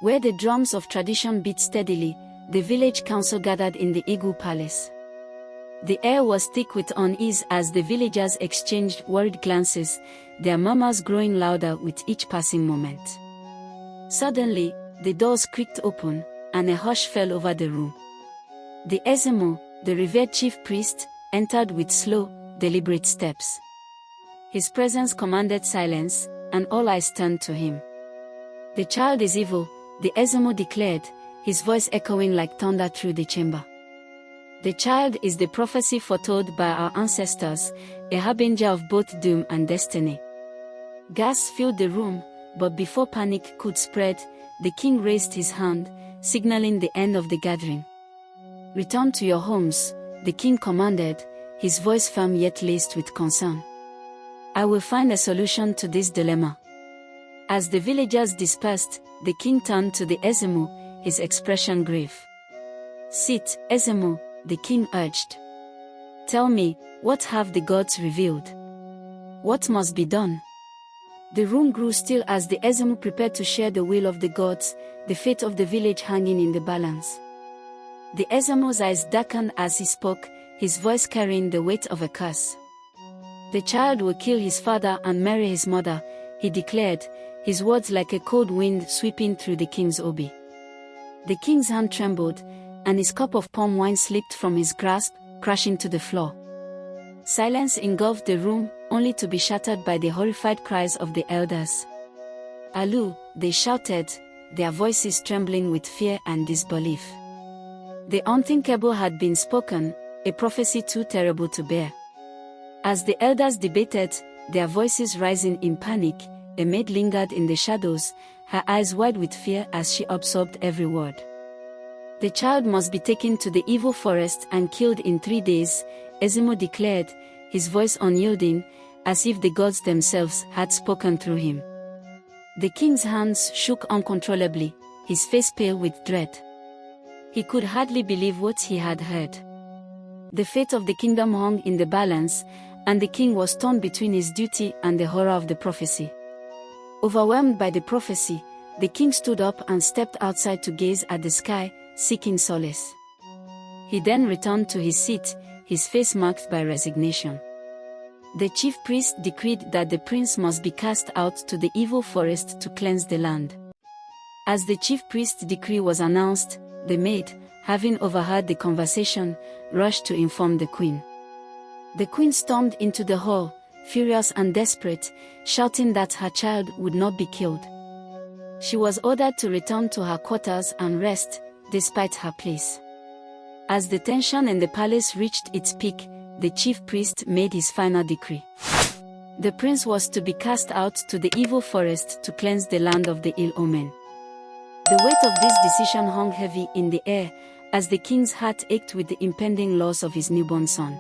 Where the drums of tradition beat steadily, the village council gathered in the Eagle Palace. The air was thick with unease as the villagers exchanged worried glances, their murmurs growing louder with each passing moment. Suddenly, the doors creaked open, and a hush fell over the room. The Ezemo, the revered chief priest, entered with slow, deliberate steps. His presence commanded silence, and all eyes turned to him. "The child is evil," the Ezemo declared, his voice echoing like thunder through the chamber. "The child is the prophecy foretold by our ancestors, a harbinger of both doom and destiny." Gasps filled the room, but before panic could spread, the king raised his hand, signaling the end of the gathering. "Return to your homes," the king commanded, his voice firm yet laced with concern. "I will find a solution to this dilemma." As the villagers dispersed, the king turned to the Ezemo, his expression grave. "Sit, Ezemo," the king urged. "Tell me, what have the gods revealed? What must be done?" The room grew still as the Ezemo prepared to share the will of the gods, the fate of the village hanging in the balance. The Ezemo's eyes darkened as he spoke, his voice carrying the weight of a curse. "The child will kill his father and marry his mother," he declared, his words like a cold wind sweeping through the king's obi. The king's hand trembled, and his cup of palm wine slipped from his grasp, crashing to the floor. Silence engulfed the room, only to be shattered by the horrified cries of the elders. "Alu," they shouted, their voices trembling with fear and disbelief. The unthinkable had been spoken, a prophecy too terrible to bear. As the elders debated, their voices rising in panic, a maid lingered in the shadows, her eyes wide with fear as she absorbed every word. "The child must be taken to the evil forest and killed in 3 days, Ezemo declared, his voice unyielding, as if the gods themselves had spoken through him. The king's hands shook uncontrollably, his face pale with dread. He could hardly believe what he had heard. The fate of the kingdom hung in the balance, and the king was torn between his duty and the horror of the prophecy. Overwhelmed by the prophecy, the king stood up and stepped outside to gaze at the sky, seeking solace. He then returned to his seat, his face marked by resignation. The chief priest decreed that the prince must be cast out to the evil forest to cleanse the land. As the chief priest's decree was announced, the maid, having overheard the conversation, rushed to inform the queen. The queen stormed into the hall, furious and desperate, shouting that her child would not be killed. She was ordered to return to her quarters and rest, despite her pleas. As the tension in the palace reached its peak, the chief priest made his final decree. The prince was to be cast out to the evil forest to cleanse the land of the ill omen. The weight of this decision hung heavy in the air, as the king's heart ached with the impending loss of his newborn son.